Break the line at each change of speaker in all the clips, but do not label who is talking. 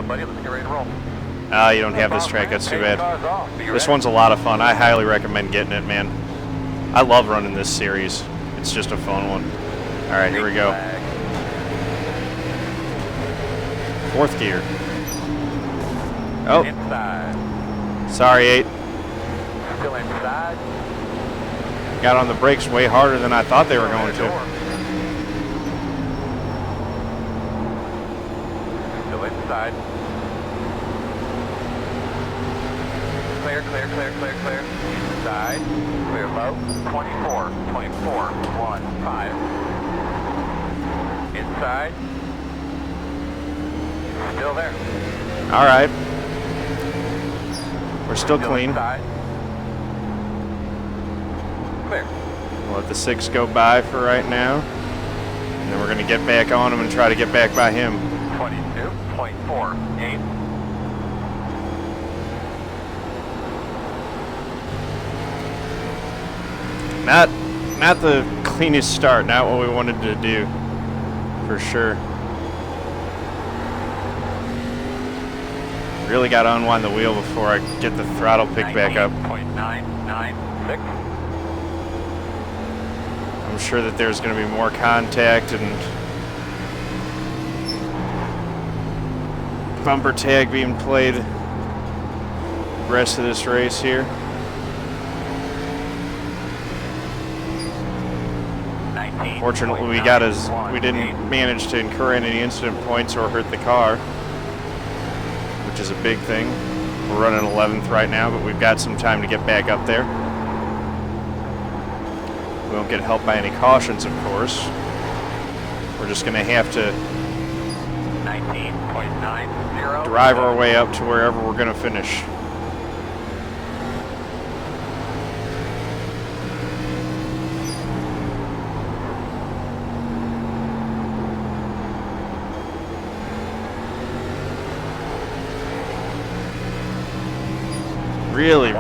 up, buddy. Let's get ready to roll.
You don't have this track. That's too bad. This one's a lot of fun. I highly recommend getting it, man. I love running this series. It's just a fun one. All right, here we go. Fourth gear. Oh.
Inside.
Sorry, 8.
Still inside.
Got on the brakes way harder than I thought they were going to.
Still inside. Clear, clear, clear, clear, clear. Inside. Clear low. 24, 24, 1, 5. Inside. Still there.
All right. We're still clean.
Inside. Clear.
We'll let the 6 go by for right now. And then we're going to get back on him and try to get back by him.
22.48.
Not the cleanest start, not what we wanted to do, for sure. Really got to unwind the wheel before I get the throttle picked back up.
19.996.
I'm sure that there's going to be more contact and bumper tag being played the rest of this race here. Fortunately, we didn't manage to incur any incident points or hurt the car, which is a big thing. We're running 11th right now, but we've got some time to get back up there. We won't get helped by any cautions, of course. We're just going to have to
19.90.
drive our way up to wherever we're going to finish.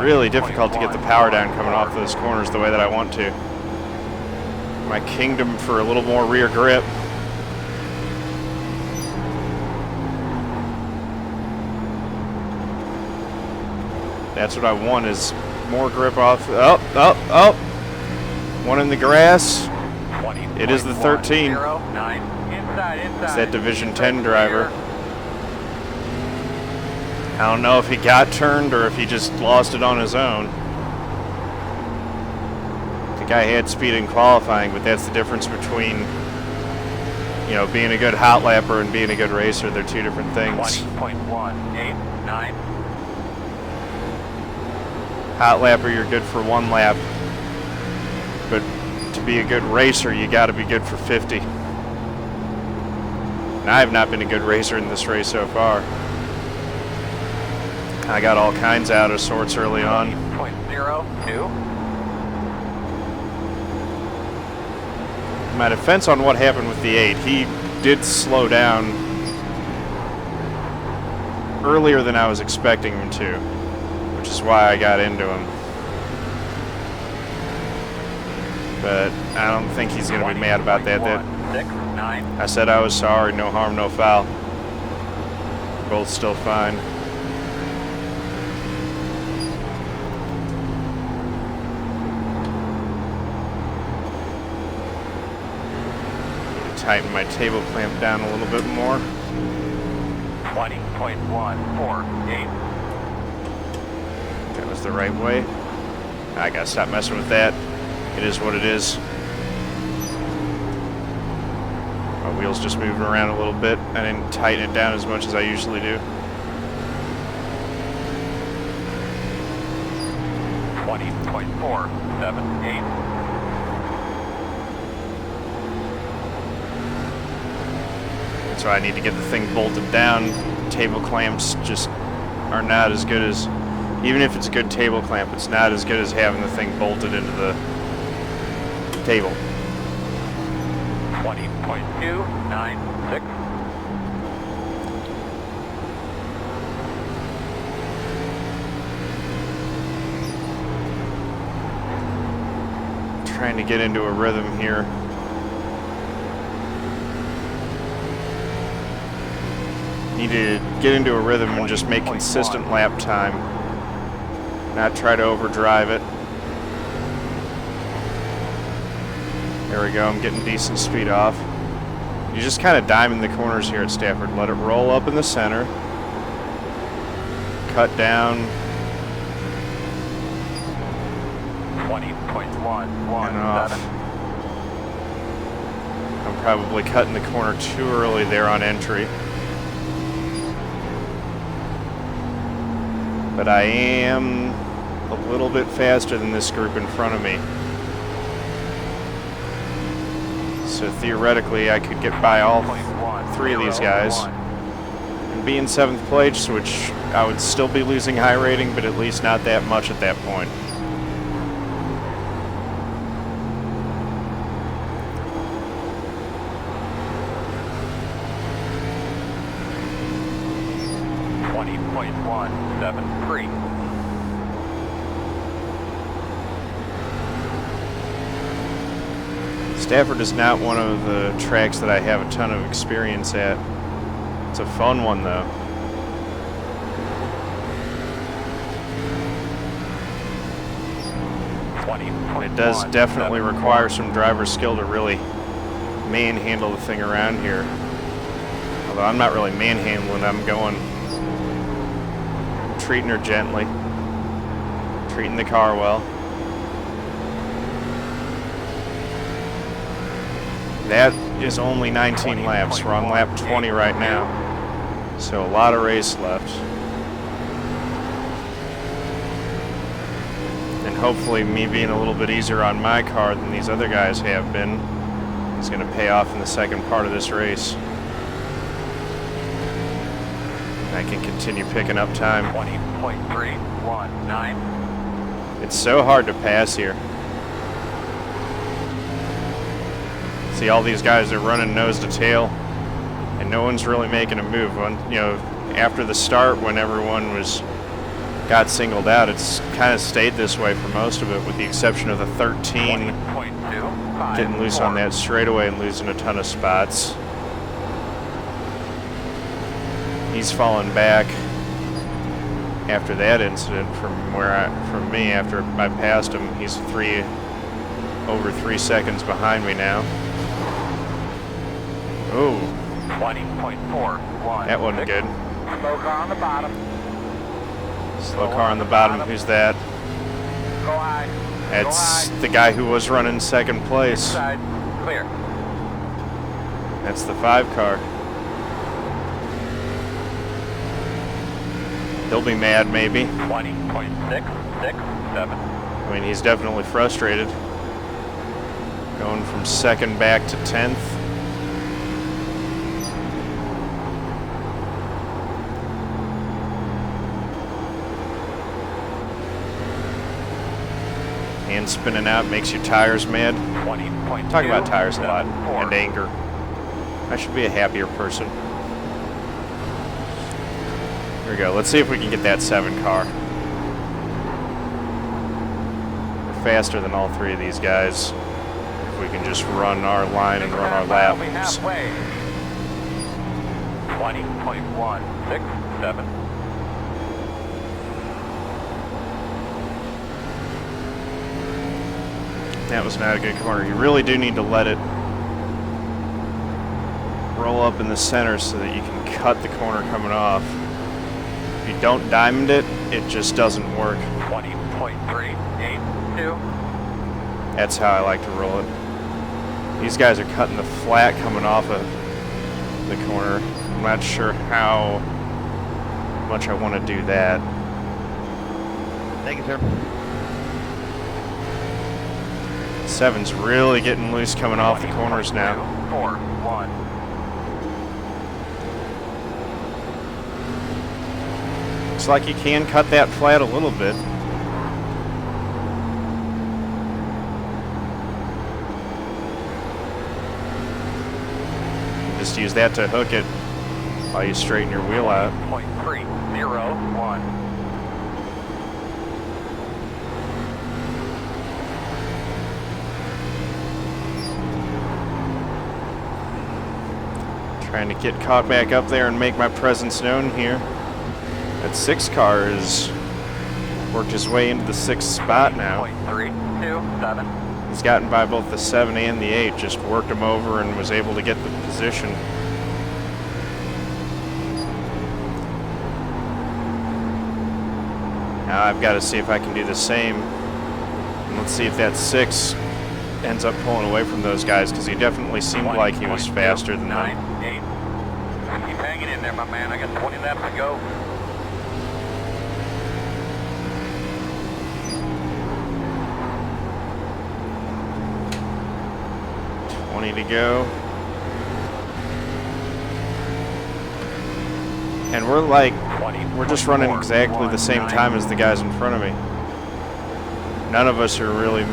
Really difficult to get the power down coming off those corners the way that I want to. My kingdom for a little more rear grip. That's what I want, is more grip off. Oh. One in the grass. It is the 13. It's that Division 10 driver. I don't know if he got turned or if he just lost it on his own. The guy had speed in qualifying, but that's the difference between, you know, being a good hot lapper and being a good racer. They're two different things.
20.189.
Hot lapper, you're good for 1 lap. But to be a good racer, you got to be good for 50. And I have not been a good racer in this race so far. I got all kinds out of sorts early on.
0.02.
My defense on what happened with the 8, he did slow down earlier than I was expecting him to, which is why I got into him. But I don't think he's going to be mad about that. I said I was sorry, no harm, no foul. Both still fine. Tighten my table clamp down a little bit more.
20.148.
That was the right way. I gotta stop messing with that. It is what it is. My wheel's just moving around a little bit. I didn't tighten it down as much as I usually do.
20.478.
So I need to get the thing bolted down. Table clamps just are not as good as, even if it's a good table clamp, it's not as good as having the thing bolted into the table.
20.296.
Trying to get into a rhythm here. Need to get into a rhythm and just make consistent lap time. Not try to overdrive it. There we go, I'm getting decent speed off. You just kind of diamond the corners here at Stafford. Let it roll up in the center. Cut down.
20.117.
And off. I'm probably cutting the corner too early there on entry. But I am a little bit faster than this group in front of me. So theoretically, I could get by all three of these guys and be in 7th place, which I would still be losing high rating, but at least not that much at that point. Stafford is not one of the tracks that I have a ton of experience at. It's a fun one though. It does definitely require some driver skill to really manhandle the thing around here. Although I'm not really manhandling, I'm treating her gently, treating the car well. That is only 19 laps. We're on lap 20 right now. So a lot of race left. And hopefully me being a little bit easier on my car than these other guys have been is going to pay off in the second part of this race. I can continue picking up time.
20.319.
It's so hard to pass here. See, all these guys are running nose to tail, and no one's really making a move. After the start, when everyone got singled out, it's kind of stayed this way for most of it, with the exception of the 13 getting loose on that straightaway and losing a ton of spots. He's fallen back after that incident from me. After I passed him, he's over 3 seconds behind me now. Ooh.
20.41.
That wasn't good.
Slow car on the bottom.
Slow car on the bottom. Who's that?
Go high.
That's the guy who was running 2nd place.
Inside. Clear.
That's the 5 car. He'll be mad, maybe.
20.667.
I mean, he's definitely frustrated. Going from 2nd back to 10th. And spinning out makes your tires mad. Talk about tires a lot, and anger. I should be a happier person. Here we go. Let's see if we can get that 7 car. We're faster than all 3 of these guys. If we can just run our line and run our laps.
20.167.
That was not a good corner. You really do need to let it roll up in the center so that you can cut the corner coming off. If you don't diamond it, it just doesn't work.
20.382.
That's how I like to roll it. These guys are cutting the flat coming off of the corner. I'm not sure how much I want to do that.
Thank you, sir.
7's really getting loose coming off the corners now.
4-1.
Looks like you can cut that flat a little bit. Just use that to hook it while you straighten your wheel out.
0.301.
Trying to get caught back up there and make my presence known here. That 6 car has worked his way into the 6th spot now.
327.
He's gotten by both the 7 and the 8, just worked him over and was able to get the position. Now I've got to see if I can do the same. And let's see if that 6 ends up pulling away from those guys, because he definitely seemed like he was faster than them.
8. Keep hanging in there, my man. I got 20 laps to go.
To go. And we're just running exactly the same time as the guys in front of me. None of us are really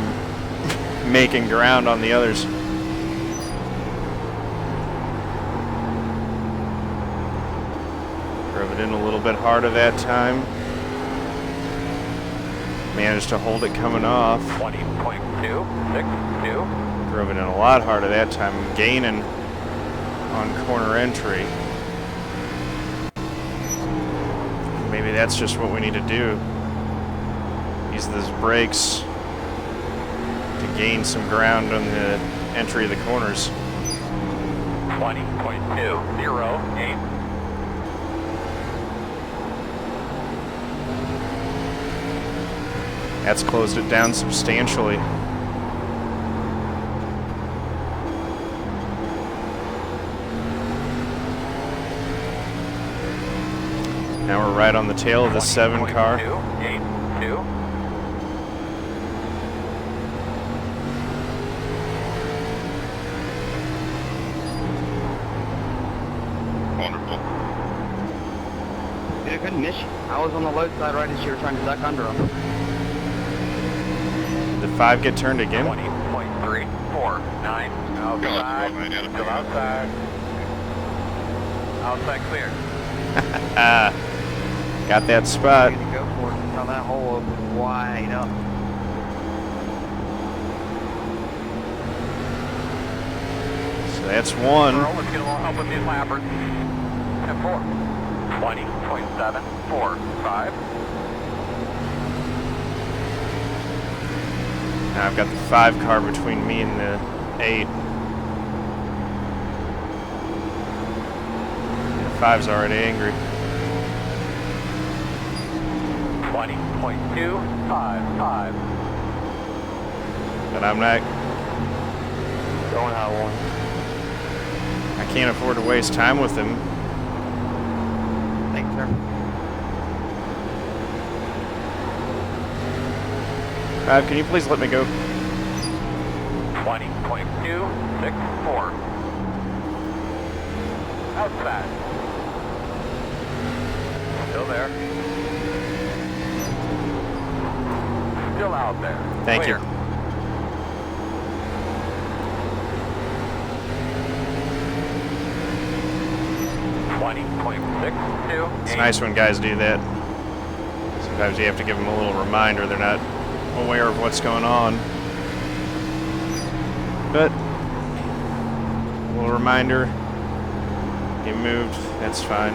making ground on the others. Drove it in a little bit harder that time. Managed to hold it coming off.
20.262.
Drove it in a lot harder that time, gaining on corner entry. Maybe that's just what we need to do. Use those brakes to gain some ground on the entry of the corners.
20.208.
That's closed it down substantially. Now we're right on the tail of the 7 car.
20.282.
Wonderful. Dude, I couldn't miss you. I was on the low side right as you were trying to duck under them.
Did the 5 get turned again?
20.349. Outside. Still outside. Outside clear.
Got that spot.
Good to go for it. Saw that hole open wide up.
So that's 1.
Let's get a little help with these lappers. And 4. 20.745.
Now I've got the 5 car between me and the 8. The 5's already angry.
20.255.
But I'm not.
Going out one.
I can't afford to waste time with him.
Thanks, sir.
5, can you please let me go?
20.264. Outside. Still there. Still out there.
Thank
Clear.
you. It's nice when guys do that. Sometimes you have to give them a little reminder they're not aware of what's going on. But a little reminder, get moved, that's fine.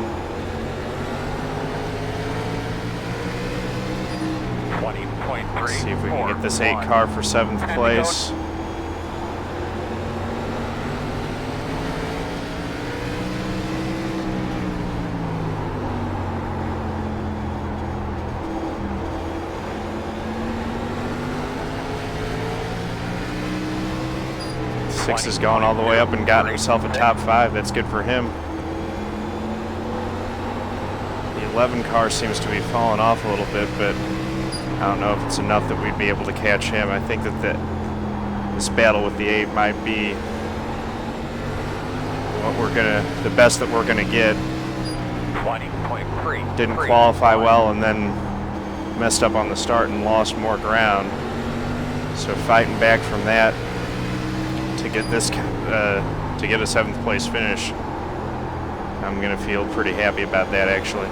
20.3.
Let's see if we can get this 8 car for 7th place. Six has gone all the way up and got himself a top 5. That's good for him. The 11 car seems to be falling off a little bit, but I don't know if it's enough that we'd be able to catch him. I think that this battle with the 8 might be the best that we're gonna get.
20.3.
Didn't qualify well and then messed up on the start and lost more ground. So fighting back from that to get this to get a 7th place finish, I'm gonna feel pretty happy about that actually.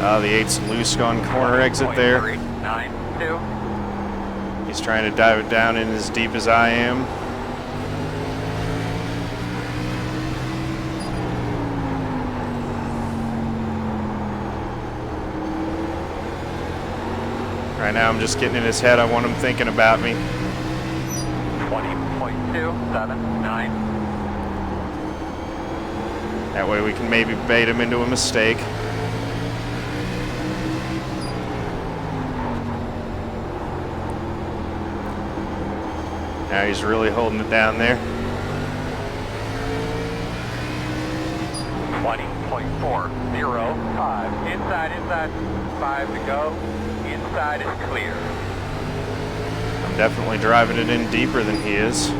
The 8's loose on corner exit there.
392.
He's trying to dive it down in as deep as I am. Right now I'm just getting in his head. I want him thinking about me.
20.279.
That way we can maybe bait him into a mistake. Now he's really holding it down there.
20.405. Inside, inside. 5 to go. Inside is clear.
I'm definitely driving it in deeper than he is.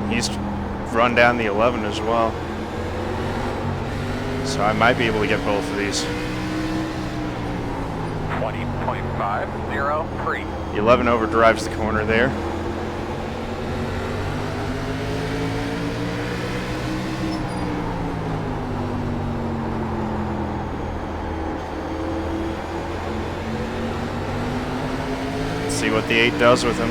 He's run down the 11 as well. So I might be able to get both of these.
20.503.
The 11 overdrives the corner there. Let's see what the 8 does with him.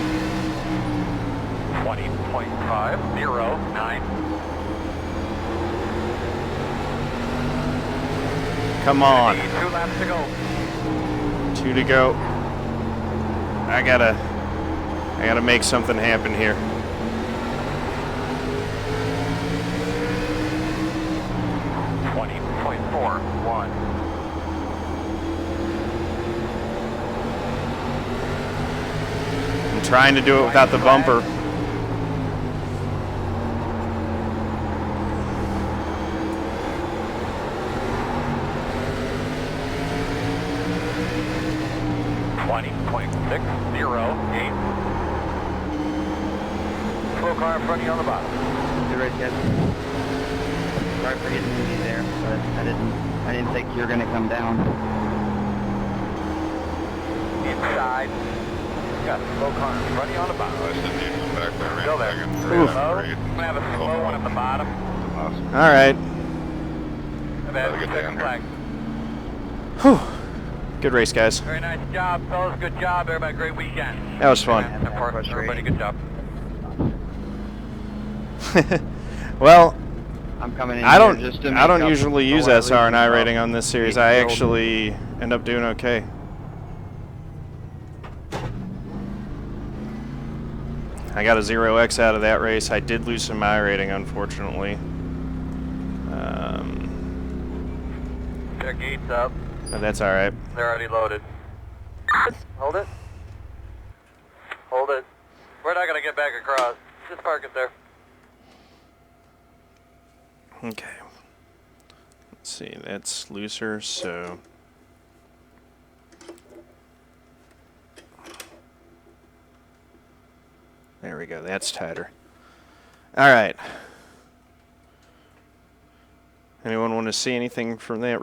20.509.
Come on.
2 laps to go.
2 to go. I gotta make something happen here. I'm trying to do it without the bumper.
Slow car in front of you on the bottom.
Good race, guys. Sorry for hitting you there, but I didn't think you were gonna come down.
Inside. Got a slow car in front of you on the bottom. Go there.
Oof.
Slow. I'm gonna have a slow one at the bottom.
All right.
Second flag.
Whew. Good race, guys.
Very nice job, fellas. Good job. Everybody, great weekend.
That was fun.
Everybody, good job.
Well,
I'm coming in
I don't
here just to
I don't
make up
usually
for
use
what I
SR and
lose in
iRating on this series. I actually end up doing okay. I got a 0x out of that race. I did lose some iRating, unfortunately.
Their gates up.
But that's all right.
They're already loaded. Hold it. Hold it. We're not going to get back across. Just park it there.
Okay. Let's see. That's looser, so... There we go. That's tighter. All right. Anyone want to see anything from that?